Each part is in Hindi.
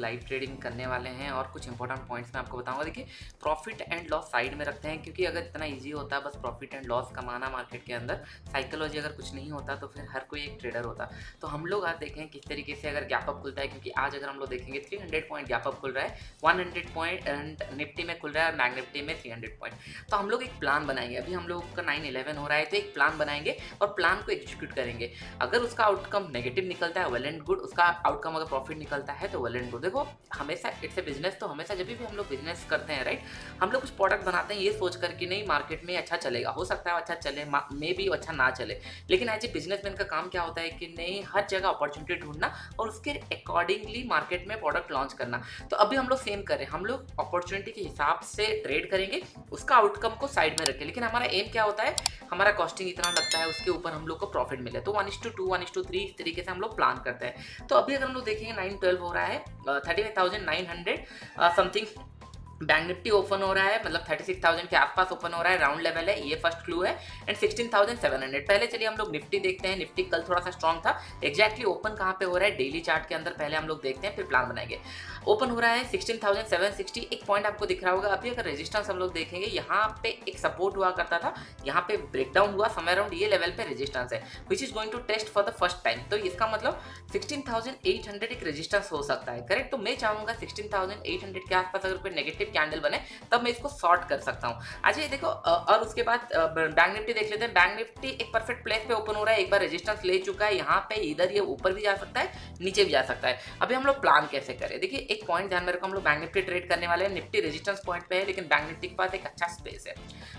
लाइव ट्रेडिंग करने वाले हैं और कुछ इंपॉर्टेंट पॉइंट्स मैं आपको बताऊंगा। देखिए, प्रॉफिट एंड लॉस साइड में रखते हैं, क्योंकि अगर इतना इजी होता बस प्रॉफिट एंड लॉस कमाना मार्केट के अंदर, साइकोलॉजी अगर कुछ नहीं होता तो फिर हर कोई एक ट्रेडर होता। तो हम लोग आज देखें किस तरीके से अगर गैप अप खुलता है, क्योंकि आज अगर हम लोग देखेंगे 300 पॉइंट गैप अप खुल रहा है, 100 पॉइंट एंड निफ्टी में खुल रहा है और बैंक निफ्टी में 300 पॉइंट। तो हम लोग एक प्लान बनाएंगे, अभी हम लोग का 9/11 हो रहा है तो एक प्लान बनाएंगे और प्लान को एग्जीक्यूट करेंगे। अगर उसका आउटकम नेगेटिव निकलता है वेल एंड गुड, उसका आउटकम अगर प्रॉफिट निकलता है तो वेल एंड गुड। देखो, हमेशा इट्स ए बिजनेस, तो हमेशा जब भी हम लोग बिजनेस करते हैं राइट, हम लोग कुछ प्रोडक्ट बनाते हैं ये सोच कर कि नहीं मार्केट में अच्छा चलेगा, हो सकता है अच्छा चले, मे भी अच्छा ना चले, लेकिन एज ए बिजनेसमैन का काम क्या होता है कि नहीं हर जगह अपॉर्चुनिटी ढूंढना और उसके अकॉर्डिंगली मार्केट में प्रोडक्ट लॉन्च करना। तो अभी हम लोग सेम करें, हम लोग अपॉर्चुनिटी के हिसाब से ट्रेड करेंगे, उसका आउटकम को साइड में रखें, लेकिन हमारा एम क्या होता है, हमारा कॉस्टिंग इतना लगता है उसके ऊपर हम लोग को प्रॉफिट मिले, तो 1:2 1:3 इस तरीके से हम लोग प्लान करते हैं। तो अभी अगर हम लोग देखेंगे 9/12 हो रहा है, 35,900 समथिंग बैंक निफ्टी ओपन हो रहा है, मतलब 36,000 के आसपास ओपन हो रहा है, राउंड लेवल है, ये फर्स्ट क्लू है, एंड 16,700। पहले चलिए हम लोग निफ्टी देखते हैं, निफ्टी कल थोड़ा सा स्ट्रॉन्ग था, एग्जैक्टली ओपन कहाँ पे हो रहा है डेली चार्ट के अंदर पहले हम लोग देखते हैं फिर प्लान बनाएंगे। ओपन हो रहा है 16,760, एक पॉइंट आपको दिख रहा होगा। अभी अगर रेजिस्टेंस हम लोग देखेंगे, यहाँ पे एक सपोर्ट हुआ करता था, यहाँ पे ब्रेकडाउन हुआ, समय अराउंड ये लेवल पे रेजिस्टेंस है which is going to test for the first time. तो इसका मतलब 16,800 एक रेजिस्टेंस हो सकता है, करेक्ट। तो मैं चाहूंगा 16,800 के आसपास अगर कोई नेगेटिव कैंडल बने तब मैं इसको शॉर्ट कर सकता हूँ। अच्छा ये देखो, और उसके बाद बैंक निफ्टी देख लेते हैं। बैंक निफ्टी एक परफेक्ट प्लेस पे ओपन हो रहा है, एक बार रेजिस्टेंस ले चुका है, यहाँ पे इधर ये ऊपर भी जा सकता है, नीचे भी जा सकता है। अभी हम लोग प्लान कैसे करें, देखिए एक पॉइंट ध्यान में रखो, हम लोग बैंक निफ्टी ट्रेड करने वाले हैं, निफ्टी रेजिस्टेंस पॉइंट पे है, लेकिन बैंक निफ्टी के पास एक अच्छा स्पेस है।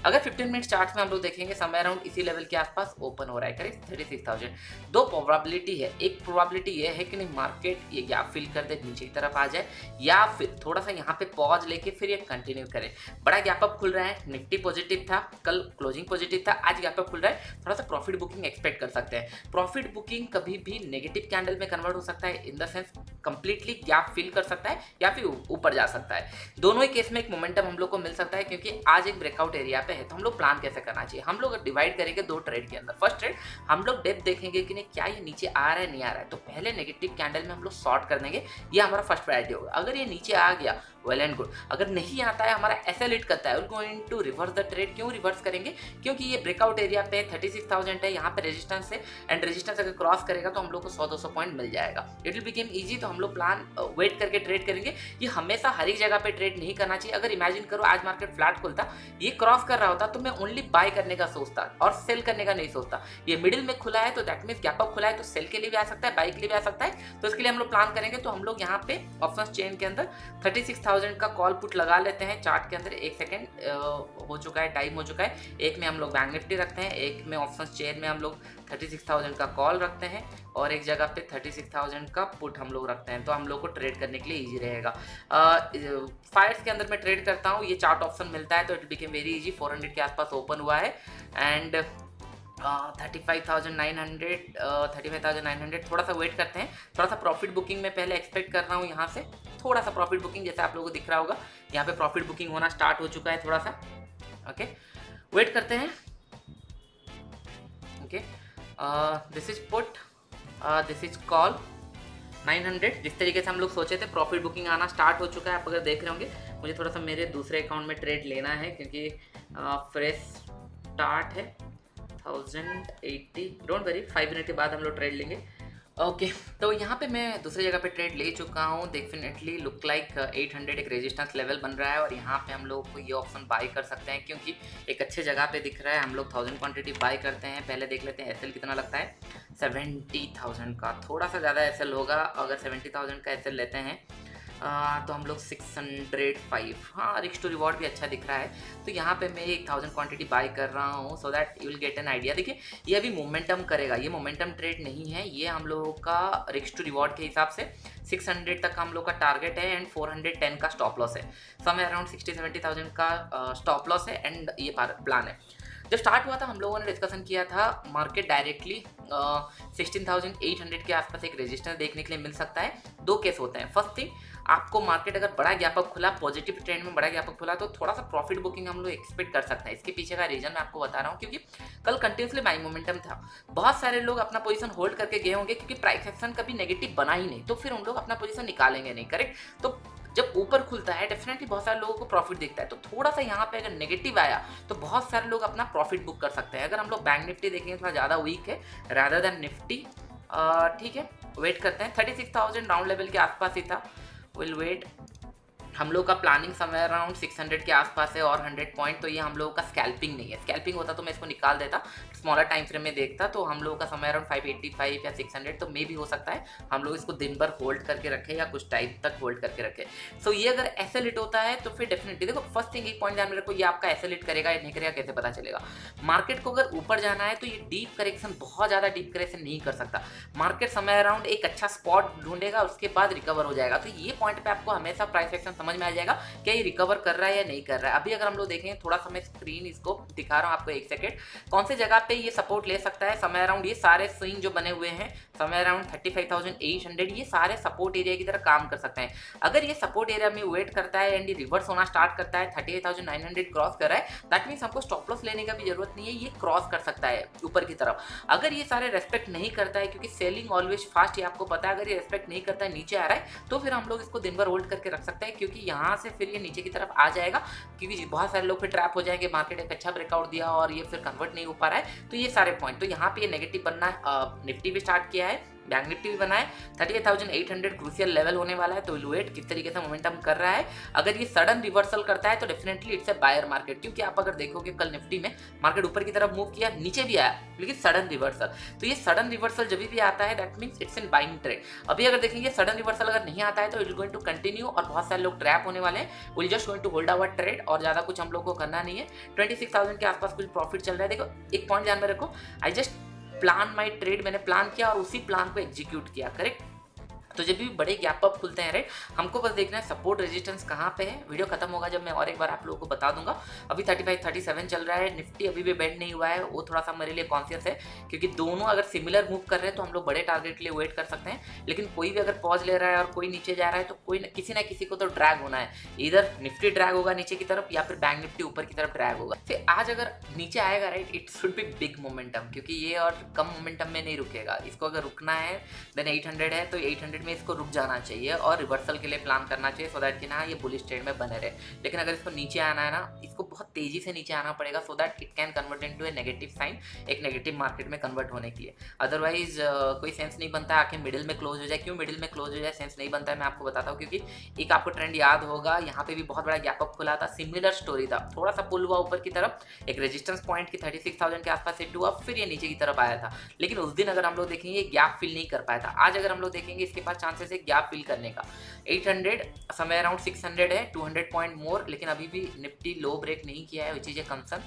अगर 15 मिनट चार्ट में हम लोग देखेंगे, समय अराउंड इसी लेवल के आसपास ओपन हो रहा है, करेक्ट 36,000। दो प्रोबेबिलिटी है, एक प्रोबेबिलिटी ये है कि नहीं मार्केट ये गैप फिल कर दे, नीचे की तरफ आ जाए, या फिर थोड़ा सा यहाँ पे पॉज लेके फिर ये कंटिन्यू करे। बड़ा गैप अप खुल रहा है, निफ्टी पॉजिटिव था, कल क्लोजिंग पॉजिटिव था, आज गैप अप खुल रहा है, थोड़ा सा प्रॉफिट बुकिंग एक्सपेक्ट कर सकते हैं। प्रॉफिट बुकिंग कभी भी नेगेटिव कैंडल में कन्वर्ट हो सकता है, in the sense completely gap fill कर सकता है या फिर ऊपर जा सकता है। दोनों ही केस में एक मोमेंटम हम लोग को मिल सकता है, क्योंकि आज एक ब्रेकआउट एरिया पे है। तो हम लोग प्लान कैसे करना चाहिए, हम लोग डिवाइड करेंगे दो ट्रेड के अंदर। फर्स्ट ट्रेड हम लोग डेप्थ देखेंगे कि नहीं क्या ये नीचे आ रहा है नहीं आ रहा है, तो पहले नेगेटिव कैंडल में हम लोग शॉर्ट कर देंगे, ये हमारा फर्स्ट प्रायोरिटी होगा। अगर ये नीचे आ गया वेल एंड गुड, अगर नहीं आता है हमारा एसएल हिट करता है, going to reverse the trade. क्यों रिवर्स करेंगे, क्योंकि ये ब्रेकआउट एरिया पे 36,000 है, यहाँ पे रेजिस्टेंस है, एंड रेजिस्टेंस अगर क्रॉस करेगा तो हम लोग को 100-200 पॉइंट मिल जाएगा, इट विल बिकम इजी। तो हम लोग प्लान वेट करके ट्रेड करेंगे। ये हमेशा हर एक जगह पे ट्रेड नहीं करना चाहिए। अगर इमेजिन करो आज मार्केट फ्लैट खुलता, ये क्रॉस कर रहा होता, तो मैं ओनली बाय करने का सोचता और सेल करने का नहीं सोचता। ये मिडिल में खुला है तो दैट मीन्स गैप अप खुला है, तो सेल के लिए भी आ सकता है, बाय के लिए भी आ सकता है। तो इसके लिए हम लोग प्लान करेंगे। तो हम लोग यहाँ पे ऑप्शंस चेन के अंदर 36,000 का कॉल पुट लगा लेते हैं। चार्ट के अंदर 1 सेकेंड हो चुका है, टाइम हो चुका है। एक में हम लोग बैंक निफ्टी रखते हैं, एक में ऑप्शंस चेन में हम लोग 36,000 का कॉल रखते हैं, और एक जगह पे 36,000 का पुट हम लोग रखते हैं। तो हम लोग को ट्रेड करने के लिए इजी रहेगा। फायर्स के अंदर मैं ट्रेड करता हूँ, ये चार्ट ऑप्शन मिलता है तो इट बिकेम वेरी इजी। 400 के आसपास ओपन हुआ है, एंड 35,900 थोड़ा सा वेट करते हैं। थोड़ा सा प्रॉफिट बुकिंग में पहले एक्सपेक्ट कर रहा हूँ, यहाँ से थोड़ा सा प्रॉफिट बुकिंग जैसे आप लोगों को दिख रहा होगा, यहाँ पे प्रॉफिट बुकिंग होना स्टार्ट हो चुका है थोड़ा सा। ओके, वेट करते हैं। Okay, this is put, this is call 900। जिस तरीके से हम लोग सोचे थे प्रॉफिट बुकिंग आना स्टार्ट हो चुका है। आप अगर देख रहे होंगे, मुझे थोड़ा सा मेरे दूसरे अकाउंट में ट्रेड लेना है, क्योंकि फ्रेश स्टार्ट है 1080। डोंट वरी, 5 मिनट के बाद हम लोग ट्रेड लेंगे। ओके, तो यहाँ पे मैं दूसरी जगह पे ट्रेड ले चुका हूँ। डेफिनेटली लुक लाइक 800 एक रेजिस्टेंस लेवल बन रहा है, और यहाँ पे हम लोग को ये ऑप्शन बाय कर सकते हैं, क्योंकि एक अच्छे जगह पे दिख रहा है। हम लोग 1000 क्वांटिटी बाय करते हैं। पहले देख लेते हैं एसएल कितना लगता है, 70,000 का। थोड़ा सा ज़्यादा एसएल होगा, अगर 70,000 का एसएल लेते हैं तो हम लोग 605। हाँ, रिस्क टू रिवॉर्ड भी अच्छा दिख रहा है। तो यहाँ पे मैं 1000 क्वांटिटी बाय कर रहा हूँ, सो that you will get an idea. देखिए, ये अभी मोमेंटम करेगा, ये मोमेंटम ट्रेड नहीं है, ये हम लोगों का रिस्क टू रिवॉर्ड के हिसाब से 600 तक हम लोग का टारगेट है, एंड 410 का स्टॉप लॉस है। समय अराउंड 60-70,000 का स्टॉप लॉस है, एंड ये प्लान है। जब स्टार्ट हुआ था हम लोगों ने डिस्कशन किया था मार्केट डायरेक्टली 16,800 के आसपास एक रेजिस्टेंस देखने के लिए मिल सकता है। दो केस होते हैं। फर्स्ट थिंग, आपको मार्केट अगर बड़ा गैप अप खुला, पॉजिटिव ट्रेंड में बड़ा गैप अप खुला, तो थोड़ा सा प्रॉफिट बुकिंग हम लोग एक्सपेक्ट कर सकते हैं। इसके पीछे का रीजन मैं आपको बता रहा हूँ, क्योंकि कल कंटिन्यूसली बाइंग मोमेंटम था। बहुत सारे लोग अपना पोजीशन होल्ड करके गए होंगे, क्योंकि प्राइस एक्शन कभी नेगेटिव बना ही नहीं, तो फिर उन लोग अपना पोजीशन निकालेंगे नहीं। करेक्ट। तो जब ऊपर खुलता है डेफिनेटली बहुत सारे लोगों को प्रॉफिट दिखता है, तो थोड़ा सा यहाँ पे अगर नेगेटिव आया तो बहुत सारे लोग अपना प्रॉफिट बुक कर सकते हैं। अगर हम लोग बैंक निफ्टी देखेंगे थोड़ा ज़्यादा वीक है रादर देन निफ्टी। ठीक है, वेट करते हैं। 36,000 राउंड लेवल के आसपास ही था। Will wait. हम लोग का प्लानिंग समय अराउंड 600 के आसपास है और 100 पॉइंट, तो ये हम लोगों का स्कैल्पिंग नहीं है। स्कैल्पिंग होता तो मैं इसको निकाल देता, स्मॉलर टाइम फ्रेम में देखता, तो हम लोगों का समय अराउंड 585 या 600, तो मे भी हो सकता है हम लोग इसको दिन भर होल्ड करके रखें या कुछ टाइम तक होल्ड करके रखें। सो ये अगर ऐसे लिट होता है तो फिर डेफिनेटली देखो, फर्स्ट थिंग एक पॉइंट ध्यान में रखो, ये आपका ऐसे लिट करेगा या नहीं करेगा कैसे पता चलेगा। मार्केट को अगर ऊपर जाना है तो ये डीप करेक्शन, बहुत ज़्यादा डीप करेक्शन नहीं कर सकता। मार्केट समय अराउंड एक अच्छा स्पॉट ढूंढेगा, उसके बाद रिकवर हो जाएगा। तो ये पॉइंट पे आपको हमेशा प्राइस एक्शन समझ में आ जाएगा क्या ये रिकवर कर रहा है या नहीं कर रहा है। अभी अगर हम लोग देखें, थोड़ा सा मैं स्क्रीन इसको दिखा रहा हूँ आपको, एक सेकेंड, कौन से जगह पे ये सपोर्ट ले सकता है। समय अराउंड ये सारे स्विंग जो बने हुए हैं समय अराउंड 35,800, ये सारे सपोर्ट एरिया की तरह काम कर सकते हैं। अगर ये सपोर्ट एरिया में वेट करता है एंड ये रिवर्स होना स्टार्ट करता है, 38,900 क्रॉस कर रहा है, दैट मीन्स हमको स्टॉप लॉस लेने का भी जरूरत नहीं है, ये क्रॉस कर सकता है ऊपर की तरफ। अगर ये सारे रेस्पेक्ट नहीं करता है, क्योंकि सेलिंग ऑलवेज फास्ट, ये आपको पता है, अगर ये रेस्पेक्ट नहीं करता है, नीचे आ रहा है, तो फिर हम लोग इसको दिन भर होल्ड करके रख सकते हैं, क्योंकि यहाँ से फिर ये नीचे की तरफ आ जाएगा। क्योंकि बहुत सारे लोग फिर ट्रैप हो जाएंगे, मार्केट एक अच्छा ब्रेकआउट दिया और ये फिर कन्वर्ट नहीं हो पा रहा है, तो ये सारे पॉइंट, तो यहाँ पे ये नेगेटिव बनना है। निफ्टी भी स्टार्ट किया है, बैंक निफ्टी भी बनाए, 38,800 क्रूशियल लेवल होने वाला है। तो वेट किस तरीके से मोमेंटम कर रहा है। अगर ये सडन रिवर्सल करता है तो definitely it's a buyer market, क्योंकि आप अगर देखोगे कल निफ्टी में मार्केट ऊपर की तरफ मूव किया, नीचे भी आया, लेकिन सडन रिवर्सल, तो ये सडन रिवर्सल जब भी आता है that means it's in buying trade. अभी अगर देखेंगे सडन रिवर्सल अगर नहीं आता है तो it is going to continue, और बहुत सारे लोग ट्रैप होने वाले हैं। Will just going to hold our trade, और ज्यादा कुछ हम लोग को करना नहीं है। 26,000 के आसपास कुछ प्रॉफिट चल रहा है। देखो एक पॉइंट ध्यान में रखो, I just plan my trade, मैंने प्लान किया और उसी प्लान को एग्जीक्यूट किया। करेक्ट। तो जब भी बड़े गैप अप खुलते हैं, राइट, हमको बस देखना है सपोर्ट रेजिस्टेंस कहाँ पे है। वीडियो खत्म होगा जब मैं और एक बार आप लोगों को बता दूंगा। अभी 35 37 चल रहा है, निफ्टी अभी भी बेंड नहीं हुआ है, वो थोड़ा सा मेरे लिए कॉन्शियस है, क्योंकि दोनों अगर सिमिलर मूव कर रहे हैं तो हम लोग बड़े टारगेट के लिए वेट कर सकते हैं। लेकिन कोई भी अगर पॉज ले रहा है और कोई नीचे जा रहा है तो कोई किसी ना किसी को तो ड्रैग होना है, इधर निफ्टी ड्रैग होगा नीचे की तरफ या फिर बैंक निफ्टी ऊपर की तरफ ड्रैग होगा। फिर आज अगर नीचे आएगा, right, it should be big momentum, क्योंकि ये और कम मोमेंटम में नहीं रुकेगा। इसको अगर रुकना है देन 800 है तो 800 में इसको रुक जाना चाहिए और रिवर्सल के लिए प्लान करना चाहिए, सो दैट कि ना ये बुलिश ट्रेंड में बने रहे। लेकिन अगर इसको नीचे आना है ना, इसको बहुत तेजी से नीचे आना पड़ेगा, so that it can convert into a negative sign, एक नेगेटिव मार्केट में कन्वर्ट होने के लिए। अदरवाइज कोई सेंस नहीं बनता है आके मिडिल में क्लोज हो जाए। क्यों मिडिल में क्लोज हो जाए सेंस नहीं बनता है, मैं आपको बताता हूँ। क्योंकि एक आपको ट्रेंड याद होगा, यहाँ पे भी बहुत बड़ा गैप अप खुला था, सिमिलर स्टोरी था, थोड़ा सा पुल हुआ ऊपर की तरफ, एक रेजिस्टेंस पॉइंट की 36,000 के आसपास हिट हुआ, फिर ये नीचे की तरफ आया था। लेकिन उस दिन अगर हम लोग देखेंगे गैप फिल नहीं कर पाया था। आज अगर हम लोग देखेंगे इसके पास चांसेस है गैप फिल करने का। 800 समय अराउंड 600 है, 200 पॉइंट मोर, लेकिन अभी भी निफ्टी लो ब्रेक नहीं किया है, वो चीज़ है कंसर्न।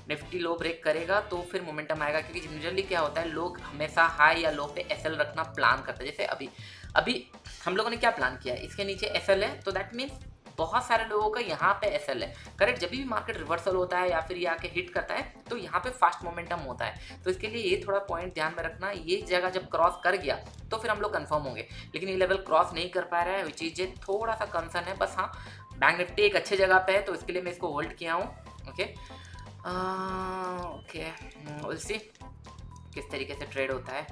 निफ्टी लो ब्रेक करेगा तो फिर मोमेंटम आएगा, क्योंकि जनरली क्या होता है, लोग हमेशा हाई या लो पे एसएल रखना प्लान करते हैं। जैसे अभी हम लोगों ने क्या प्लान किया है, इसके नीचे एसएल है, तो दैट मीन्स बहुत सारे लोगों का यहाँ पे एसएल है। करेक्ट। जब भी मार्केट रिवर्सल होता है या फिर ये आके हिट करता है तो यहाँ पे फास्ट मोमेंटम होता है, तो इसके लिए ये थोड़ा पॉइंट ध्यान में रखना। ये जगह जब क्रॉस कर गया तो फिर हम लोग कंफर्म होंगे, लेकिन ये लेवल क्रॉस नहीं कर पा रहा है, वो चीज़ थोड़ा सा कंसर्न है बस। हाँ, बैंक निफ्टी एक अच्छे जगह पे है, तो इसके लिए मैं इसको होल्ड किया हूँ। ओके ओके, विल सी किस तरीके से ट्रेड होता है।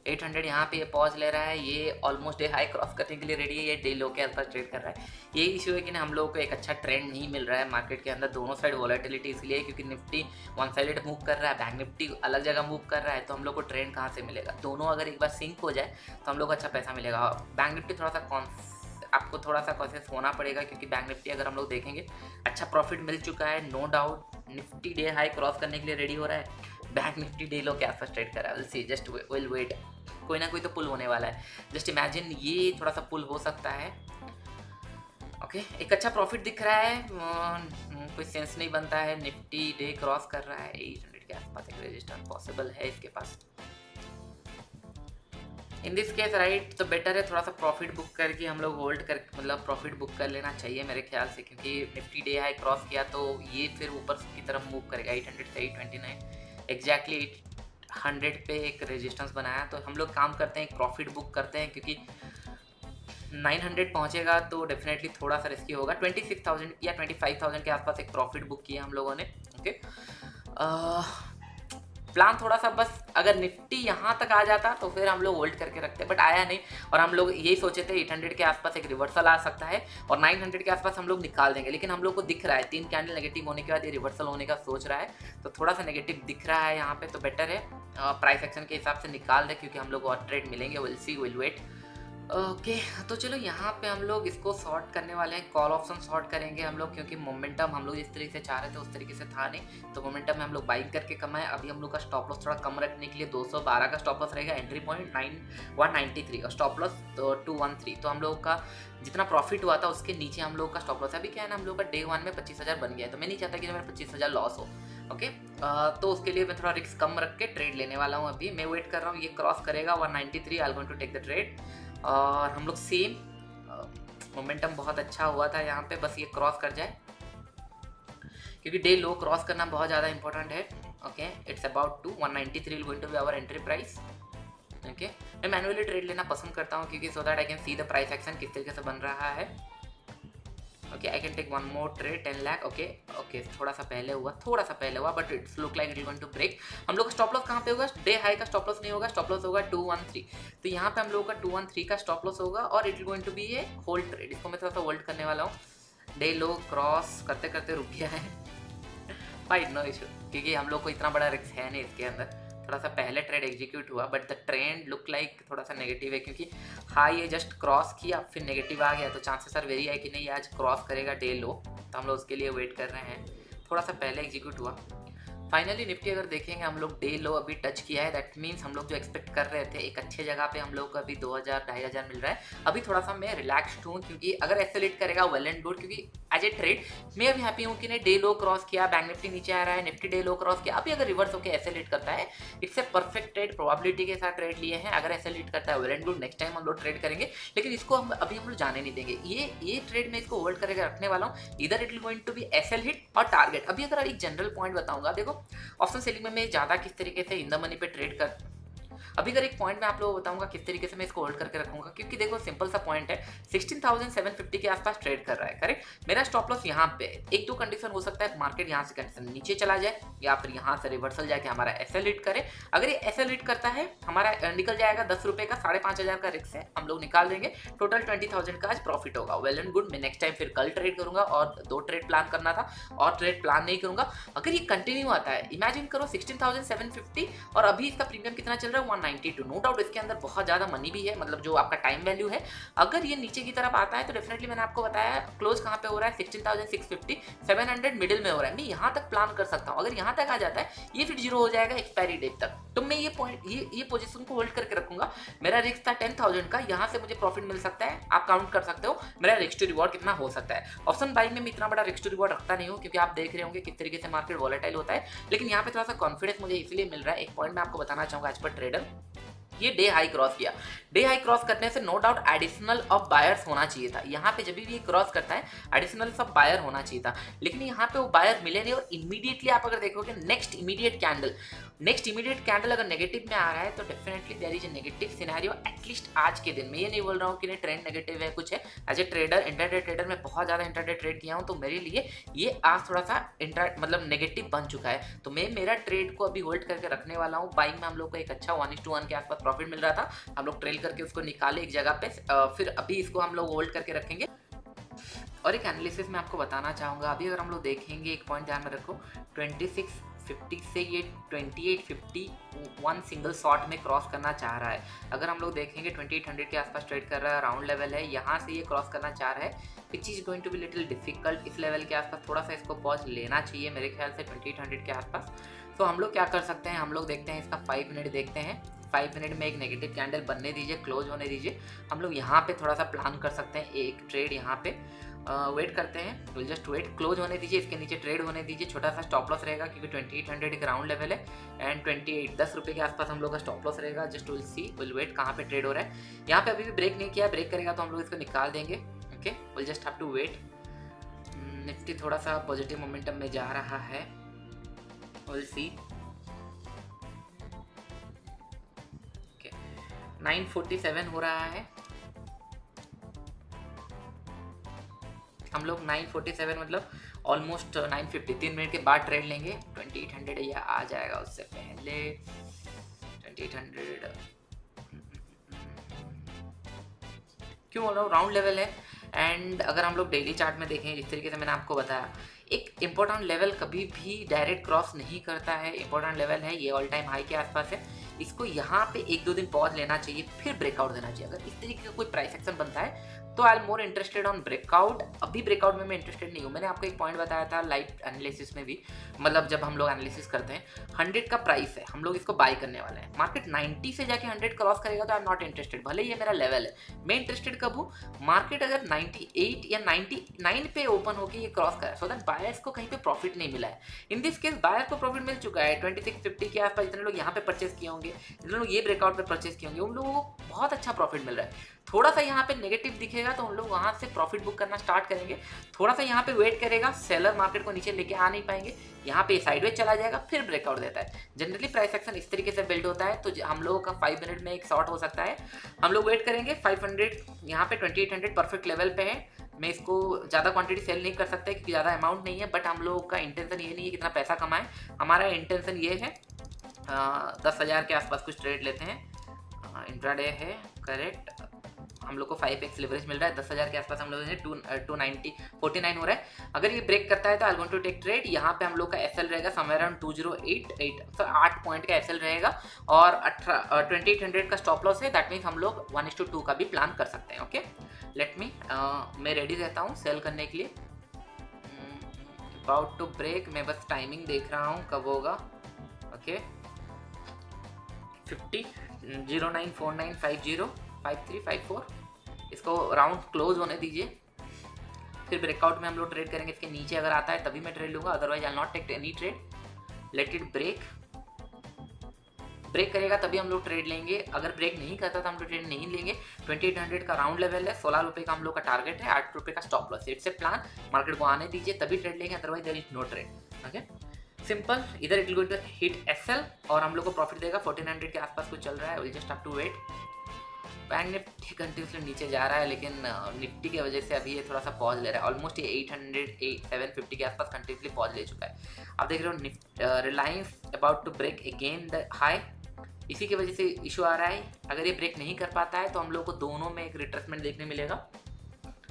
800 यहाँ पे ये पॉज ले रहा है, ये ऑलमोस्ट डे हाई क्रॉस करने के लिए रेडी है, ये डे लो के आसपास ट्रेड कर रहा है। ये इशू है कि ना हम लोगों को एक अच्छा ट्रेंड नहीं मिल रहा है मार्केट के अंदर, दोनों साइड वॉलेटिलिटी इसलिए, क्योंकि निफ्टी वन साइडेड मूव कर रहा है, बैंक निफ्टी अलग जगह मूव कर रहा है, तो हम लोग को ट्रेंड कहाँ से मिलेगा। दोनों अगर एक बार सिंक हो जाए तो हम लोग को अच्छा पैसा मिलेगा। बैंक निफ्टी थोड़ा सा आपको थोड़ा सा कॉन्शियस होना पड़ेगा, क्योंकि बैंक निफ्टी अगर हम लोग देखेंगे अच्छा प्रॉफिट मिल चुका है, no doubt. Nifty day high cross करने के लिए रेडी हो रहा है, बैंक निफ्टी डे लो के आसपास ट्रेड कर रहा है। Will see, just will wait, कोई ना कोई तो पुल होने वाला है। जस्ट इमेजिन ये थोड़ा सा पुल हो सकता है। ओके, एक अच्छा प्रॉफिट दिख रहा है, कोई सेंस नहीं बनता है। निफ्टी डे क्रॉस कर रहा है, 800 के आसपास एक रेजिस्टेंस पॉसिबल है इसके पास। इन दिस केस राइट, तो बेटर है थोड़ा सा प्रॉफिट बुक करके हम लोग होल्ड कर, मतलब प्रॉफिट बुक कर लेना चाहिए मेरे ख्याल से, क्योंकि निफ्टी डे हाई क्रॉस किया तो ये फिर ऊपर की तरफ मूव करेगा। 800 से 829 एग्जैक्टली 800 पे एक रेजिस्टेंस बनाया, तो हम लोग काम करते हैं एक प्रॉफिट बुक करते हैं, क्योंकि 900 पहुंचेगा तो डेफिनेटली थोड़ा सा रिस्की होगा। 26,000 या 25,000 के आसपास एक प्रॉफिट बुक किया हम लोगों ने। ओके, प्लान थोड़ा सा बस, अगर निफ्टी यहाँ तक आ जाता तो फिर हम लोग होल्ड करके रखते, बट आया नहीं, और हम लोग यही सोचे थे 800 के आसपास एक रिवर्सल आ सकता है और 900 के आसपास हम लोग निकाल देंगे, लेकिन हम लोग को दिख रहा है 3 कैंडल नेगेटिव होने के बाद ये रिवर्सल होने का सोच रहा है, तो थोड़ा सा नेगेटिव दिख रहा है यहाँ पे, तो बेटर है प्राइस एक्शन के हिसाब से निकाल दे, क्योंकि हम लोग और ट्रेड मिलेंगे। Will see, will wait. Okay, तो चलो यहाँ पे हम लोग इसको शॉर्ट करने वाले हैं, कॉल ऑप्शन शॉर्ट करेंगे हम लोग, क्योंकि मोमेंटम हम लोग जिस तरीके से चाह रहे थे उस तरीके से था नहीं, तो मोमेंटम में हम लोग बाइंग करके कमाए। अभी हम लोग का स्टॉप लॉस थोड़ा कम रखने के लिए 212 का स्टॉप लॉस रहेगा, एंट्री पॉइंट 193 और स्टॉप लॉस 213, तो हम लोग का जितना प्रॉफिट हुआ था उसके नीचे हम लोग का स्टॉप लॉस है। अभी क्या है ना, हम लोग का डे 1 में 25,000 बन गया है, तो मैं नहीं चाहता कि मेरा 25,000 लॉस हो। ओके, तो उसके लिए मैं थोड़ा रिस्क कम रख के ट्रेड लेने वाला हूँ। अभी मैं वेट कर रहा हूँ, ये क्रॉस करेगा 193, I am going to take the trade. और हम लोग सेम, मोमेंटम बहुत अच्छा हुआ था यहाँ पे, बस ये क्रॉस कर जाए, क्योंकि डे लो क्रॉस करना बहुत ज़्यादा इंपॉर्टेंट है। Okay, it's about to 193 will going to be our entry price. Okay, मैं मैनुअली ट्रेड लेना पसंद करता हूँ, क्योंकि so that I can see the price action किस तरीके से बन रहा है। Okay, I can take one more trade 10 lakh. Okay, थोड़ा सा पहले हुआ, but it's look like it is going to break. हम लोग का स्टॉप लॉस कहाँ पे होगा? डे हाई का स्टॉप लॉस नहीं होगा, स्टॉप लॉस होगा 213, तो यहाँ पे हम लोग का 213 का स्टॉप लॉस होगा, और it is going to be a hold trade. इसको मैं थोड़ा सा होल्ड करने वाला हूँ। डे लो क्रॉस करते करते रुक गया है फाइट, नो इशू, क्योंकि हम लोग को इतना बड़ा रिस्क है नहीं इसके अंदर। थोड़ा सा पहले ट्रेड एग्जीक्यूट हुआ, but the trend look like थोड़ा सा नेगेटिव है, क्योंकि हाई ये जस्ट क्रॉस किया फिर नेगेटिव आ गया, तो चांसेस आर वेरी है कि नहीं आज क्रॉस करेगा डे लो, तो हम लोग उसके लिए वेट कर रहे हैं। थोड़ा सा पहले एग्जीक्यूट हुआ। फाइनली निफ्टी अगर देखेंगे हम लोग डे लो अभी टच किया है, दैट मीन्स हम लोग जो एक्सपेक्ट कर रहे थे एक अच्छे जगह पे हम लोग को अभी 2,000-2,500 मिल रहा है। अभी थोड़ा सा मैं रिलैक्स्ड हूँ, क्योंकि अगर एक्सेलेरेट करेगा वेल एंड गुड, क्योंकि एज ए ट्रेड मैं अभी हैप्पी हूँ कि नहीं डे लो क्रॉस किया, बैंक निफ्टी नीचे आ रहा है, निफ्टी डे लो क्रॉस किया। अभी अगर रिवर्स होकर एक्सेलेरेट करता है, it's a perfect trade, probability के साथ ट्रेड लिए हैं। अगर एक्सेलेरेट करता है well and good, next time हम लोग ट्रेड करेंगे, लेकिन इसको हम अभी हम लोग जाने नहीं देंगे। ये ट्रेड में इसको होल्ड करके रखने वाला हूँ। इधर it will going to be SL hit और टारगेट। अभी अगर एक जनरल पॉइंट बताऊंगा, देखो ऑप्शन सेलिंग में मैं ज़्यादा किस तरीके से इन द मनी पे ट्रेड कर, अभी अगर एक पॉइंट में आप लोगों को बताऊंगा किस तरीके से मैं इसको होल्ड करके रखूंगा, क्योंकि देखो सिंपल सा पॉइंट है, 16,750 के आसपास ट्रेड कर रहा है, करेक्ट। मेरा स्टॉप लॉस यहाँ पे, एक दो कंडीशन हो सकता है, मार्केट यहाँ से कंडीशन नीचे चला जाए या फिर यहाँ से रिवर्सल जाके हमारा एसएल हिट करे। अगर ये एसएल हिट करता है, हमारा निकल जाएगा 10 रुपये का, 5,500 का रिस्क है, हम लोग निकाल देंगे, टोटल 20,000 का आज प्रॉफिट होगा। वेल एंड गुड, मैं नेक्स्ट टाइम फिर कल ट्रेड करूंगा, और 2 ट्रेड प्लान करना था और ट्रेड प्लान नहीं करूंगा। अगर ये कंटिन्यू आता है, इमेजिन करो 16,750 और अभी इसका प्रीमियम कितना चल रहा है 192। नो डाउट इसके अंदर बहुत ज़्यादा मनी भी है, मतलब जो आपका टाइम वैल्यू है। अगर ये नीचे की तरफ आता है तो डेफिनेटली मैंने आपको बताया क्लोज कहाँ पे हो रहा है, 16,650, 700 मिडिल में हो रहा है। मैं यहाँ तक प्लान कर सकता हूँ। अगर यहाँ तक आ जाता है, ये फिर जीरो हो जाएगा एक्सपायरी डेट तक, तो मैं ये पॉइंट ये पोजीशन को होल्ड करके रखूंगा। मेरा रिस्क था 10,000 का, यहाँ से मुझे प्रॉफिट मिल सकता है। आप काउंट कर सकते हो मेरा रिस्क टू रिवॉर्ड कितना हो सकता है। ऑप्शन बाइंग में मैं इतना बड़ा रिस्क टू रिवॉर्ड रखता नहीं हूँ, क्योंकि आप देख रहे होंगे किस तरीके से मार्केट वॉलेटाइल होता है, लेकिन यहाँ पे थोड़ा सा कॉन्फिडेंस मुझे इसलिए मिल रहा है। एक पॉइंट मैं आपको बताना चाहूंगा एज पर ट्रेडर, ये डे हाई क्रॉस किया। डे हाई क्रॉस करने से no doubt additional of buyers होना चाहिए था। यहाँ पे जब भी ये क्रॉस करता है एडिशनल ऑफ बायर होना चाहिए था, लेकिन यहाँ पे वो बायर मिले नहीं। और इमीडिएटली आप अगर देखोगे नेक्स्ट इमीडिएट कैंडल अगर नेगेटिव में आ रहा है, तो definitely there is a negative scenario at least आज के दिन में। ये नहीं बोल रहा हूँ कि नहीं ट्रेंड नेगेटिव है कुछ है। As a trader, intraday trader में बहुत ज़्यादा इंटरडे ट्रेड किया हूँ, तो मेरे लिए ये आज थोड़ा सा मतलब नेगेटिव बन चुका है। तो मैं मेरा ट्रेड को अभी होल्ड करके रखने वाला हूँ। बाइंग में हम लोग को एक अच्छा 1:1 के आसपास प्रॉफिट मिल रहा था, हम लोग ट्रेल करके उसको निकाले एक जगह पे, फिर अभी इसको हम लोग होल्ड करके रखेंगे। और एक एनालिसिस मैं आपको बताना चाहूँगा। अभी अगर हम लोग देखेंगे, एक पॉइंट ध्यान में रखो, 2650 से ये 2850 वन सिंगल शॉट में क्रॉस करना चाह रहा है। अगर हम लोग देखेंगे 2800 के आसपास ट्रेड कर रहा है, राउंड लेवल है, यहाँ से ये क्रॉस करना चाह रहा है, which is going to be little difficult. इस लेवल के आसपास थोड़ा सा इसको पॉज लेना चाहिए मेरे ख्याल से 2800 के आसपास। तो हम लोग क्या कर सकते हैं, हम लोग देखते हैं इसका 5 मिनट देखते हैं। 5 मिनट में एक नेगेटिव कैंडल बनने दीजिए, क्लोज होने दीजिए। हम लोग यहाँ पे थोड़ा सा प्लान कर सकते हैं एक ट्रेड यहाँ पे। वेट करते हैं, विल जस्ट वेट, क्लोज होने दीजिए, इसके नीचे ट्रेड होने दीजिए, छोटा सा स्टॉप लॉस रहेगा क्योंकि 2800 एक राउंड लेवल है एंड 28 10 रुपये के आसपास हम लोग का स्टॉप लॉस रहेगा। Just will see, will wait कहाँ पे ट्रेड हो रहा है। यहाँ पे अभी भी ब्रेक नहीं किया, ब्रेक करेगा तो हम लोग इसको निकाल देंगे। Okay, will just have to wait. Nifty थोड़ा सा पॉजिटिव मोमेंटम में जा रहा है, विल सी। 947 हो रहा है, हम लोग 947 मतलब ऑलमोस्ट 950 3 मिनट के बाद ट्रेड लेंगे। 2800 या आ जाएगा उससे पहले 2800 क्यों बोल रहा हूँ, राउंड लेवल है। एंड अगर हम लोग डेली चार्ट में देखें, जिस तरीके से मैंने आपको बताया, एक इंपॉर्टेंट लेवल कभी भी डायरेक्ट क्रॉस नहीं करता है। इंपॉर्टेंट लेवल है ये, ऑल टाइम हाई के आसपास है, इसको यहाँ पे 1-2 दिन पॉज लेना चाहिए, फिर ब्रेकआउट देना चाहिए। अगर इस तरीके का कोई प्राइस एक्शन बनता है तो I am more interested on breakout. अभी ब्रेकआउट में मैं इंटरेस्टेड नहीं हूँ। मैंने आपको एक पॉइंट बताया था लाइव एनालिसिस में भी, मतलब जब हम लोग एनालिसिस करते हैं 100 का प्राइस है, हम लोग इसको बाय करने वाले हैं, मार्केट 90 से जाके 100 क्रॉस करेगा तो आई एम नॉट इंटरेस्टेड, भले ये मेरा लेवल है। मैं इंटरेस्टेड कब हूँ, मार्केट अगर 98 या 99 पे ओपन होकर ये क्रॉस करे, सो दैट बायर्स को कहीं पे प्रॉफिट नहीं मिला है। इन दिस केस बायर्स को प्रॉफिट मिल चुका है 2650 के आसपास। जितने लोग यहाँ पे परचेस किए होंगे, जितने लोग ये ब्रेकआउट पे परचेस किए होंगे, उन लोगों को बहुत अच्छा प्रॉफिट मिल रहा है। थोड़ा सा यहाँ पे नेगेटिव दिखेगा तो उन लोग वहाँ से प्रॉफिट बुक करना स्टार्ट करेंगे। थोड़ा सा यहाँ पे वेट करेगा, सेलर मार्केट को नीचे लेके आ नहीं पाएंगे, यहाँ पे साइडवेज चला जाएगा, फिर ब्रेकआउट देता है। जनरली प्राइस एक्शन इस तरीके से बिल्ड होता है। तो हम लोगों का 5 मिनट में एक शॉर्ट हो सकता है। हम लोग वेट करेंगे 500, यहाँ पे 2800 परफेक्ट लेवल पे है। मैं इसको ज़्यादा क्वांटिटी सेल नहीं कर सकता क्योंकि ज़्यादा अमाउंट नहीं है, बट हम लोगों का इंटेंशन ये नहीं है कितना पैसा कमाएं। हमारा इंटेंशन ये है 10,000 के आसपास कुछ ट्रेड लेते हैं। इंट्राडे है करेक्ट, हम लोग को 5x लेवरेज मिल रहा है, 10,000 के आसपास हम लोग 290 हो रहा है। अगर ये ब्रेक करता है तो I going to take trade. यहाँ पे हम लोग का एसएल रहेगा समवेयर अराउंड 2088, तो 8 पॉइंट का एसएल रहेगा और 2800 का स्टॉप लॉस है। दैट मीन्स हम लोग 1:2 का भी प्लान कर सकते हैं। ओके, लेट मी, मैं रेडी रहता हूँ सेल करने के लिए। अबाउट टू ब्रेक, मैं बस टाइमिंग देख रहा हूँ कब होगा। ओके, 50 0949 50 5354, इसको राउंड क्लोज होने दीजिए, फिर ब्रेकआउट में हम लोग ट्रेड करेंगे। इसके नीचे अगर आता है तभी मैं ट्रेड लूंगा, otherwise I not take any trade. Let it break, break करेगा तभी हम लोग ट्रेड लेंगे। अगर ब्रेक नहीं करता तो हम लोग ट्रेड नहीं लेंगे। 2800 का राउंड लेवल है, 16 रुपये का हम लोग का टारगेट है, 8 रुपये का stop loss. It's a plan, market को आने दीजिए तभी ट्रेड लेंगे, otherwise there is no trade. Okay, simple. इधर it will go to hit SL और हम लोग को प्रॉफिट देगा। 1400 के आसपास कुछ चल रहा है, will just have to wait. Bank Nifty continuously नीचे जा रहा है, लेकिन निफ्टी की वजह से अभी ये थोड़ा सा पॉज ले रहा है। ऑलमोस्ट ये 750 के आसपास कंटिन्यूसली पॉज ले चुका है। आप देख रहे हो Reliance about to break again the high, इसी की वजह से इशू आ रहा है। अगर ये ब्रेक नहीं कर पाता है तो हम लोग को दोनों में एक रिट्रेसमेंट देखने मिलेगा।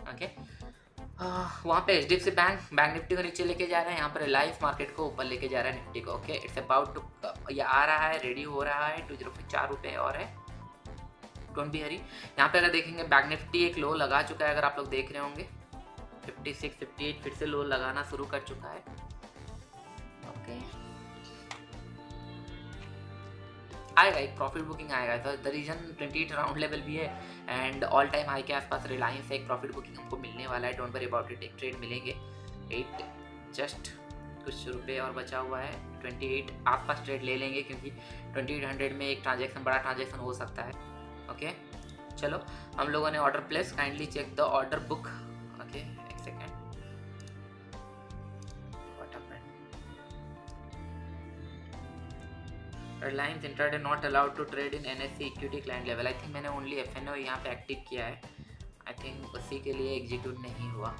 ओके, वहाँ पे HDFC बैंक निफ्टी को नीचे लेके जा रहा है, यहाँ पर रिलायंस मार्केट को ऊपर लेके जा रहा है निफ्टी को। ओके, इट्स अबाउट टू, ये आ रहा है, रेडी हो रहा है। 4 रुपये और है, डोंट बी हरी। यहाँ पे अगर देखेंगे बैंक निफ्टी एक लो लगा चुका है, अगर आप लोग देख रहे होंगे 56 58 फिर से लो लगाना शुरू कर चुका है। ओके, आएगा एक प्रॉफिट बुकिंग आएगा। तो द रीजन 28 राउंड लेवल भी है एंड ऑल टाइम हाई के आसपास रिलायंस से एक प्रॉफिट बुकिंग हमको मिलने वाला है। डोंट वरी अबाउट इट, एक ट्रेड मिलेंगे। 8 जस्ट कुछ रुपये और बचा हुआ है, 28 आसपास ट्रेड ले लेंगे क्योंकि 2800 में एक ट्रांजेक्शन, बड़ा ट्रांजेक्शन हो सकता है। ओके, चलो हम लोगों ने order place, kindly check the order book. Okay, एक second, Reliance intraday not allowed to trade in NSE equity client level. I think मैंने ओनली FNO यहाँ पे एक्टिव किया है, आई थिंक उसी के लिए एग्जीक्यूट नहीं हुआ,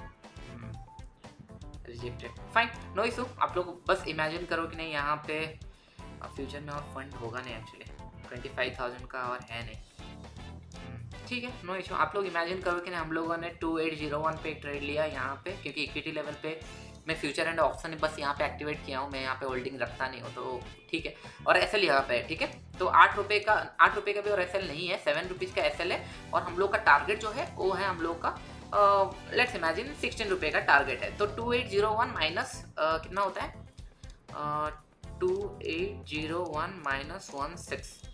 रिजेक्टेड। Fine, no issue. आप लोग बस इमेजिन करो कि नहीं यहाँ पे फ्यूचर में और फंड होगा नहीं, एक्चुअली 25,000 का और है नहीं, ठीक है, नो इशू। आप लोग इमेजिन करो कि नहीं हम लोगों ने 2801 पे ट्रेड लिया यहाँ पे, क्योंकि इक्विटी लेवल पे मैं फ्यूचर एंड ऑप्शन बस यहाँ पे एक्टिवेट किया हूँ, मैं यहाँ पे होल्डिंग रखता नहीं हूँ, तो ठीक है। और एसएल यहाँ पे है, ठीक है। तो 8 रुपये का भी और एसएल नहीं है, 7 रुपीज़ का एसएल है। और हम लोग का टारगेट जो है वो है हम लोग का लेट्स इमेजिन 16 रुपये का टारगेट है। तो 2801 माइनस कितना होता है, 2801 माइनस 16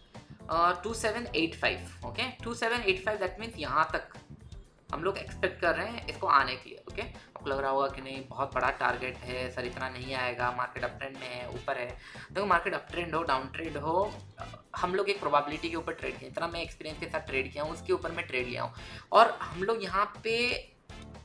2785। ओके, 2785 दैट मीन्स यहाँ तक हम लोग एक्सपेक्ट कर रहे हैं इसको आने के लिए। ओके, आपको लग रहा होगा कि नहीं बहुत बड़ा टारगेट है सर, इतना नहीं आएगा, मार्केट अप ट्रेंड में है, ऊपर है। देखो मार्केट अप ट्रेंड हो डाउन ट्रेंड हो, हम लोग एक प्रोबेबिलिटी के ऊपर ट्रेड किए, इतना मैं एक्सपीरियंस के साथ ट्रेड किया हूँ, उसके ऊपर मैं ट्रेड लिया हूँ। और हम लोग यहाँ पे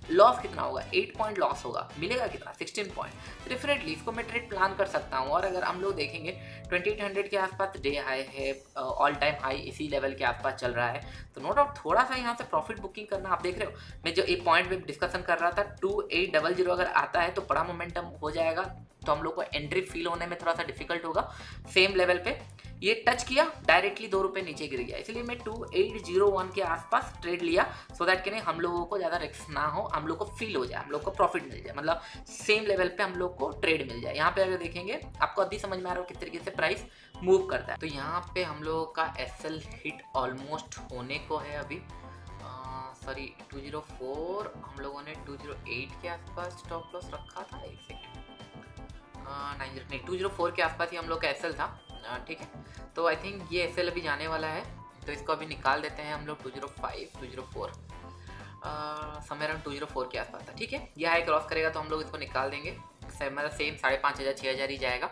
लॉस कितना होगा, 8 पॉइंट लॉस होगा, मिलेगा कितना, 16 पॉइंट। डेफिनेटली इसको मैं ट्रेड प्लान कर सकता हूँ। और अगर हम लोग देखेंगे 2800 के आसपास डे हाई है, ऑल टाइम हाई इसी लेवल के आसपास चल रहा है, तो नो डाउट थोड़ा सा यहाँ से प्रॉफिट बुकिंग करना। आप देख रहे हो मैं जो एक पॉइंट में डिस्कशन कर रहा था 2800 अगर आता है तो बड़ा मोमेंटम हो जाएगा, तो हम लोग को एंट्री फील होने में थोड़ा सा डिफिकल्ट होगा। सेम लेवल पे ये टच किया, डायरेक्टली 2 रुपये नीचे गिर गया, इसलिए मैं 2801 के आसपास ट्रेड लिया, सो दैट कि नहीं हम लोगों को ज़्यादा रिस्क ना हो, हम लोग को फील हो जाए, हम लोग को प्रॉफिट मिल जाए, मतलब सेम लेवल पे हम लोग को ट्रेड मिल जाए। यहाँ पे अगर देखेंगे आपको अभी समझ में आ रहा हो किस तरीके से प्राइस मूव करता है। तो यहाँ पे हम लोगों का एसएल हिट ऑलमोस्ट होने को है अभी, सॉरी 204, हम लोगों ने 208 के आसपास स्टॉप लॉस रखा था, एक सेकेंड, 204 के आसपास ही हम लोग का एसएल था, ठीक है। तो आई थिंक ये एसएल अभी जाने वाला है, तो इसको अभी निकाल देते हैं हम लोग 205 204 समय अराउंड 204 के आसपास था, ठीक है। ये हाई क्रॉस करेगा तो हम लोग इसको निकाल देंगे, मतलब सेम 5500 6000 ही जाएगा।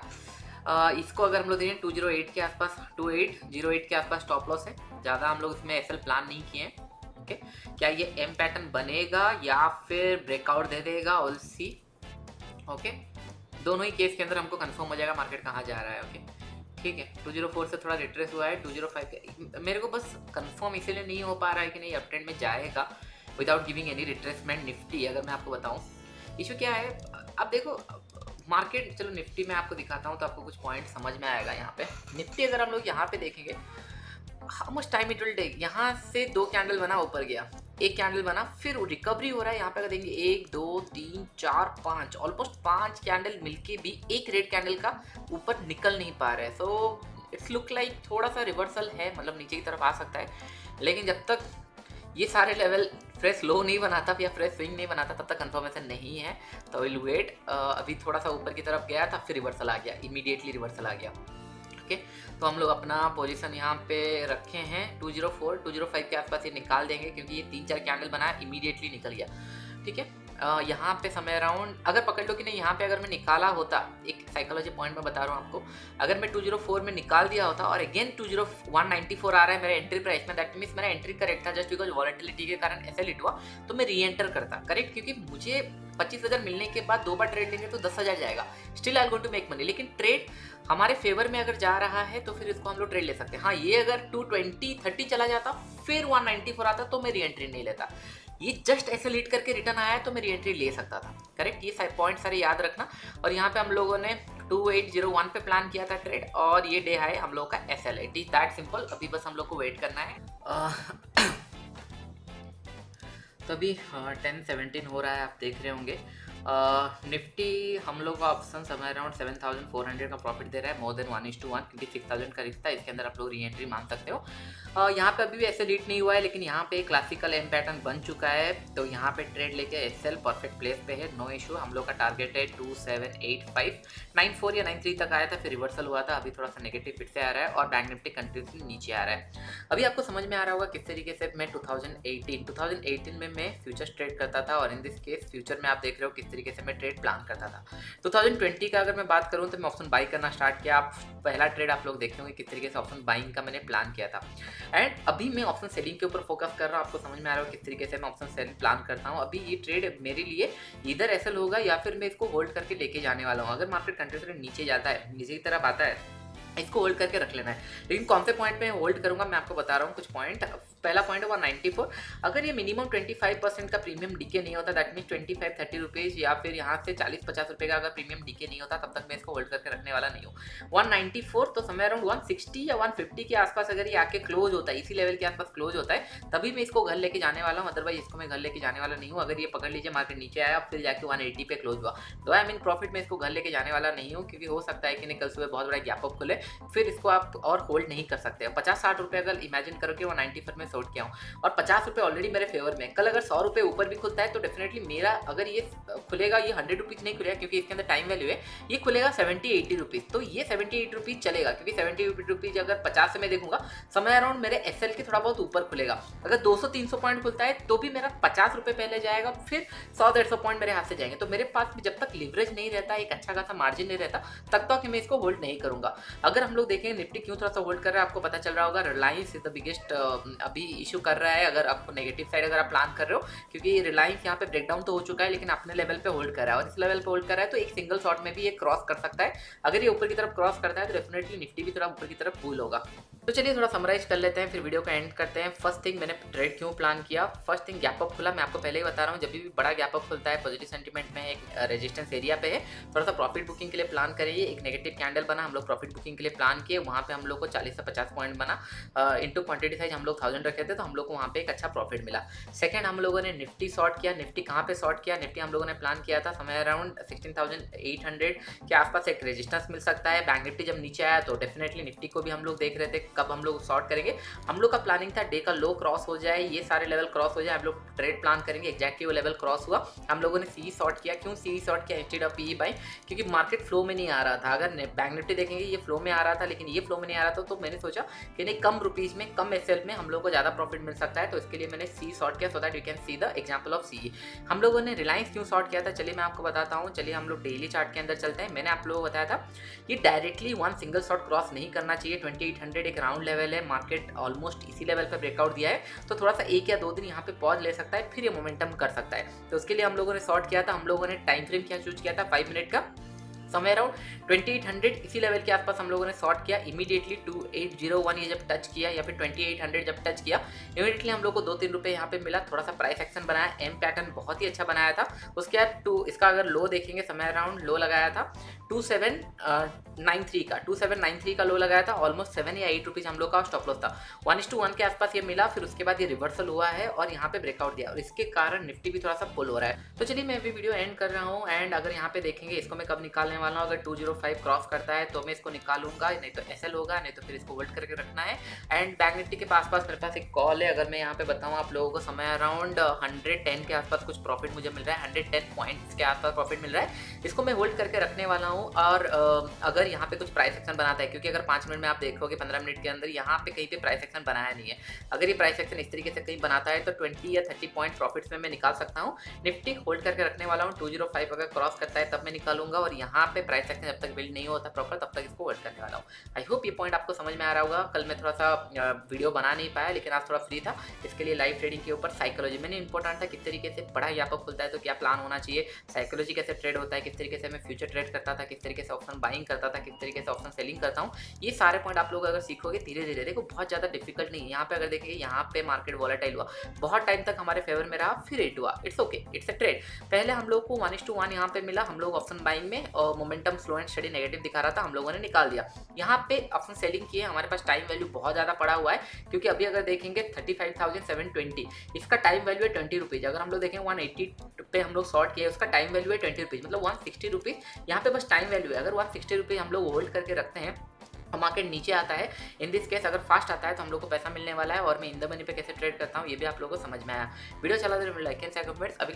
इसको अगर हम लोग देखें 208 के आसपास, 2808 के आसपास स्टॉप लॉस है, ज़्यादा हम लोग इसमें एसएल प्लान नहीं किए हैं। ओके, क्या ये एम पैटर्न बनेगा या फिर ब्रेकआउट दे देगा, ऑल सी। ओके, दोनों ही केस के अंदर हमको कंफर्म हो जाएगा मार्केट कहाँ जा रहा है। ओके, ठीक है। 204 से थोड़ा रिट्रेस हुआ है 205 के, मेरे को बस कंफर्म इसीलिए नहीं हो पा रहा है कि नहीं अप ट्रेंड में जाएगा without giving any retracement. Nifty अगर मैं आपको बताऊं इशू क्या है, अब देखो मार्केट, चलो निफ्टी में आपको दिखाता हूं तो आपको कुछ पॉइंट समझ में आएगा। यहाँ पे निफ्टी अगर हम लोग यहाँ पे देखेंगे, how much time it will take, यहाँ से 2 कैंडल बना, ऊपर गया, एक कैंडल बना, फिर रिकवरी हो रहा है। यहाँ पे अगर देखेंगे 1 2 3 4 5, ऑलमोस्ट 5 कैंडल मिलके भी एक रेड कैंडल का ऊपर निकल नहीं पा रहे हैं। सो इट्स लुक लाइक थोड़ा सा रिवर्सल है, मतलब नीचे की तरफ आ सकता है, लेकिन जब तक ये सारे लेवल फ्रेश लो नहीं बनाता या फ्रेश स्विंग नहीं बनाता तब तक कंफर्मेशन नहीं है। तो विल वेट, अभी थोड़ा सा ऊपर की तरफ गया था, फिर रिवर्सल आ गया, इमीडिएटली रिवर्सल आ गया। ओके, तो हम लोग अपना पोजीशन यहाँ पे रखे हैं 204 205 के आसपास ये निकाल देंगे, क्योंकि ये 3-4 कैंडल बनाया, इमीडिएटली निकल गया, ठीक है। यहाँ पे समय अराउंड अगर पकड़ लो कि नहीं, यहाँ पे अगर मैं निकाला होता, एक साइकोलॉजी पॉइंट में बता रहा हूँ आपको, अगर मैं 204 में निकाल दिया होता और अगेन 194 आ रहा है मेरे एंट्री प्राइस में, दैट मीन्स मेरा एंट्री करेक्ट था, जस्ट बिकॉज वॉलेटिलिटी के कारण ऐसे लिट हुआ, तो मैं री एंटर करता, करेक्ट, क्योंकि मुझे 25,000 मिलने के बाद 2 बार ट्रेड लेंगे तो 10,000 जाएगा, still I am going to make money. लेकिन ट्रेड हमारे फेवर में अगर जा रहा है तो फिर इसको हम लोग ट्रेड ले सकते हैं। हाँ, ये अगर 220-30 चला जाता फिर 194 आता तो मैं री एंट्री नहीं लेता, ये जस्ट ऐसे लीड करके रिटर्न आया है तो मैं री एंट्री ले सकता था, करेक्ट। ये पॉइंट सारे याद रखना। और यहाँ पे हम लोगों ने 2801 पे प्लान किया था ट्रेड, और ये डे हाई हम लोग का एसएल है, इट इज दैट सिंपल। अभी बस हम लोग को वेट करना है। तो अभी 10:17 हो रहा है, आप देख रहे होंगे। निफ्टी हम लोग का ऑप्शन समय अराउंड 7,400 का प्रॉफिट दे रहा है, मोर देन 1:1, क्योंकि 6,000 का रिश्ता है, इसके अंदर आप लोग री एंट्री मान सकते हो। यहाँ पे अभी भी ऐसे लीड नहीं हुआ है, लेकिन यहाँ पे क्लासिकल एम पैटर्न बन चुका है, तो यहाँ पे ट्रेड लेके एसएल परफेक्ट प्लेस पे है, नो इशू। हम लोग का टारगेट है 2785, 94 या 93 तक आया था, फिर रिवर्सल हुआ था, अभी थोड़ा सा नेगेटिव फिर से आ रहा है, और बैंक निफ्टी कंटिन्यूसली नीचे आ रहा है। अभी आपको समझ में आ रहा होगा किस तरीके से मैं 2018 में मैं फ्यूचर्स ट्रेड करता था, और इन दिस केस फ्यूचर में आप देख रहे हो किस तरीके से मैं ट्रेड प्लान करता था। 2020 का अगर मैं बात करूं तो मैं ऑप्शन बाई करना स्टार्ट किया। आप पहला ट्रेड आप लोग देखे होंगे किस तरीके से ऑप्शन बाइंग का मैंने प्लान किया था, एंड अभी मैं ऑप्शन सेलिंग के ऊपर फोकस कर रहा हूं। आपको समझ में आ रहा है किस तरीके से मैं ऑप्शन सेलिंग प्लान करता हूं। अभी ये ट्रेड मेरे लिए इधर एसएल होगा या फिर मैं इसको होल्ड करके लेके जाने वाला हूं। अगर मार्केट कंटिन्यूसली नीचे जाता है, नीचे की तरफ आता है, इसको होल्ड करके रख लेना है। लेकिन कौन से पॉइंट पे होल्ड करूंगा मैं आपको बता रहा हूँ कुछ पॉइंट। पहला पॉइंट है 194, अगर ये मिनिमम 25% का प्रीमियम डीके नहीं होता, दैट मीन 25-30 रुपीज़ या फिर यहाँ से 40-50 रुपये का अगर प्रीमियम डीके नहीं होता, तब तक मैं इसको होल्ड करके रखने वाला नहीं हूँ। 194 तो समय अराउंड 160 या 150 के आसपास अगर ये आके क्लोज होता है, इसी लेवल के आसपास क्लोज होता है, तभी मैं इसको घर लेके जाने वाला हूँ, अदरवाइज इसको मैं घर लेके जाने वाला नहीं हूँ। अगर ये पकड़ लीजिए मार्केट नीचे आया फिर जाके 180 पे क्लोज हुआ, तो आई मीन प्रॉफिट में इसको घर लेके जाने वाला नहीं हूँ, क्योंकि हो सकता है कि कल सुबह बहुत बड़ा गैप अप खुले फिर इसको आप और होल्ड नहीं कर सकते। 50-60 रुपये अगर इमेजिन करो कि 190 पर मैं शॉर्ट किया हूँ और 50 रुपये ऑलरेडी मेरे फेवर में, कल अगर 100 रुपये ऊपर भी खुलता है तो डेफिनेटली मेरा अगर ये खुलेगा, ये 100 रुपीज़ नहीं खुलेगा क्योंकि इसके अंदर टाइम वैल्यू है, ये खुलेगा 70-80 रुपीज़, तो ये 78 रुपीज़ चलेगा क्योंकि 70 रुपीज़ अगर 50 से मैं देखूंगा समय अराउंड मेरे एसएल के थोड़ा बहुत ऊपर खुलेगा। अगर 200-300 पॉइंट खुलता है तो भी मेरा 50 रुपये पहले जाएगा, फिर 100-150 पॉइंट मेरे हाथ से जाएंगे। तो मेरे पास जब तक लिवरेज नहीं रहता, एक अच्छा खासा मार्जिन नहीं रहता, तब तक मैं इसको होल्ड नहीं करूंगा। अगर हम लोग देखें निफ्टी क्यों थोड़ा सा होल्ड कर रहा है, आपको पता चल रहा होगा रिलायंस इज द बिगेस्ट अभी इशू कर रहा है। अगर आपको नेगेटिव साइड अगर आप प्लान कर रहे हो, क्योंकि रिलायंस यहाँ पे ब्रेकडाउन तो हो चुका है लेकिन अपने लेवल पे होल्ड कर रहा है, और इस लेवल पे होल्ड कर रहा है तो एक सिंगल शॉट में भी ये क्रॉस कर सकता है। अगर ये ऊपर की तरफ क्रॉस करता है तो डेफिनेटली निफ्टी भी थोड़ा ऊपर की तरफ कूल होगा। तो चलिए थोड़ा समराइज कर लेते हैं, फिर वीडियो को एंड करते हैं। फर्स्ट थिंग मैंने ट्रेड क्यों प्लान किया, फर्स्ट थिंग गैप अप खुला। मैं आपको पहले ही बता रहा हूँ जब भी बड़ा गैप अप खुलता है पॉजिटिव सेंटीमेंट में, एक रेजिस्टेंस एरिया पे है, थोड़ा सा प्रॉफिट बुकिंग के लिए प्लान करिए। एक नेगेटिव कैंडल बना, हम लोग प्रॉफिट बुकिंग के लिए प्लान किए, वहाँ पे हम लोग को 40 से 50 पॉइंट बना, इनटू क्वांटिटी साइज हम लोग 1000 रखे थे तो हम लोग को वहाँ पे एक अच्छा प्रॉफिट मिला। सेकंड हम लोगों ने निफ्टी शॉर्ट किया। निफ्टी कहाँ पे शॉर्ट किया, निफ्टी हम लोगों ने प्लान किया था समय अराउंड 16,800 के आसपास एक रेजिस्टेंस मिल सकता है। बैंक निफ्टी जब नीचे आया तो डेफिनेटली निफ्टी को भी हम लोग देख रहे थे कब हम लोग शॉर्ट करेंगे। हम लोग का प्लानिंग था डे का लो क्रॉस हो जाए, ये सारे लेवल क्रॉस हो जाए, हम लोग ट्रेड प्लान करेंगे। एग्जैक्टली वो लेवल क्रॉस हुआ, हम लोगों ने सी शॉर्ट किया। क्यों सी शॉर्ट किया इंस्टेड ऑफ पीई बाई, क्योंकि मार्केट फ्लो में नहीं आ रहा था। अगर बैंक निफ्टी देखेंगे ये फ्लो में आ रहा था लेकिन ये फ्लो में नहीं आ रहा था, तो मैंने सोचा कि नहीं कम रुपीज़ में कम एसएल में हम लोग को ज़्यादा प्रॉफिट मिल सकता है, तो इसके लिए मैंने सी शॉर्ट किया so that you can see the example of C. हम लोगों ने रिलायंस क्यों शॉर्ट किया था, चलिए मैं आपको बताता हूँ। चलिए हम लोग डेली चार्ट के अंदर चलते हैं। मैंने आप लोगों को बताया था ये directly one single shot cross नहीं करना चाहिए। 2800 एक राउंड लेवल है, मार्केट ऑलमोस्ट इसी लेवल पर ब्रेकआउट दिया है, तो थोड़ा सा 1 या 2 दिन यहाँ पे पॉज ले सकता है, फिर ये मोमेंटम कर सकता है। तो उसके लिए हम लोगों ने शॉर्ट किया था। हम लोगों ने टाइम फ्रेम क्या चूज किया था, 5 मिनट का, समय अराउंड 2800 इसी लेवल के आसपास हम लोगों ने शॉर्ट किया। इमीडिएटली 2801 ये जब टच किया या फिर 2800 जब टच किया, इमीडिएटली हम लोग को 2-3 रुपये यहाँ पे मिला। थोड़ा सा प्राइस एक्शन बनाया, एम पैटर्न बहुत ही अच्छा बनाया था। उसके बाद इसका अगर लो देखेंगे, समय अराउंड लो लगाया था 2793 का, 2793 का लो लगाया था। ऑलमोस्ट 7 या 8 रुपीज़ हम लोग का स्टॉप लॉस था। 1:1 के आसपास ये मिला, फिर उसके बाद ये रिवर्सल हुआ है और यहाँ पे ब्रेकआउट दिया, और इसके कारण निफ्टी भी थोड़ा सा पुल हो रहा है। तो चलिए मैं अभी वीडियो एंड कर रहा हूँ। एंड अगर यहाँ पे देखेंगे इसको मैं कब निकालने वाला हूँ, अगर 205 क्रॉस करता है तो मैं इसको निकालूंगा, नहीं तो एसएल होगा, नहीं तो फिर इसको होल्ड करके रखना है। एंड बैंक निफ्टी के पास मेरे पास एक कॉल है। अगर मैं यहाँ पे बताऊँ आप लोगों को, समय अराउंड 110 के आसपास कुछ प्रॉफिट मुझे मिल रहा है, 110 पॉइंट्स के आसपास प्रॉफिट मिल रहा है। इसको मैं होल्ड करके रखने वाला हूँ। और अगर यहाँ पे कुछ प्राइस एक्शन बनाता है, क्योंकि अगर 5 मिनट में आप देखोगे 15 मिनट के अंदर यहाँ पे कहीं पे प्राइस एक्शन बनाया नहीं है, अगर ये प्राइस एक्शन इस तरीके से कहीं बनाता है तो 20 या 30 पॉइंट प्रॉफिट्स में मैं निकाल सकता हूँ। निफ्टी होल्ड करके रखने वाला हूँ। 205 अगर क्रॉस करता है तब मैं निकालूंगा, और यहाँ पे प्राइस एक्शन जब तक बिल्ड नहीं होता प्रॉपर तब तक इसको होल्ड करने वाला हूँ। आई होप ये पॉइंट आपको समझ में आ रहा होगा। कल मैं थोड़ा सा वीडियो बना नहीं पाया, लेकिन आज थोड़ा फ्री था, इसके लिए लाइव ट्रेडिंग के ऊपर साइकोलॉजी मैंने इंपॉर्टेंट था, किस तरीके से बड़ा यहाँ पर खुलता है तो क्या प्लान होना चाहिए, साइकोलॉजी कैसे ट्रेड होता है, किस तरीके से मैं फ्यूचर ट्रेड करता था, किस तरीके से ऑप्शन बाइंग करता था, किस तरीके से ऑप्शन सेलिंग करता हूँ। ये सारे पॉइंट आप लोग अगर सीखोगे धीरे धीरे, देखो बहुत ज़्यादा डिफिकल्ट नहीं है। यहाँ पे अगर देखेंगे यहाँ पे मार्केट वॉलेटाइल हुआ, बहुत टाइम तक हमारे फेवर में रहा, फिर हिट हुआ, it's okay, it's a trade. पहले हम लोग को 1:1 यहाँ पे मिला, हम लोग ऑप्शन बाइंग में और momentum slow and study negative दिखा रहा था, हम लोगों ने निकाल दिया। यहाँ पे ऑप्शन सेलिंग किए, हमारे पास टाइम वैल्यू बहुत ज़्यादा पड़ा हुआ है, क्योंकि अभी अगर देखेंगे 35,720 इसका टाइम वैल्यू है 20 रुपीज़। अगर हम लोग देखें 180 पे हम लोग शॉर्ट किए, उसका टाइम वैल्यू है 20 रुपीज़, मतलब 160 रुपीज़ यहाँ पे बस टाइम वैल्यू है। अगर 160 रुपीज़ हम लोग होल्ड करके रखते हैं, मार्केट नीचे आता है, इन दिस केस अगर फास्ट आता है तो हम लोग को पैसा मिलने वाला है। और मैं इन द मनी पे कैसे ट्रेड करता हूँ ये भी आप लोगों को समझ में आया। वीडियो चला तो लाइक एंड शेयर कमेंट्स। अभी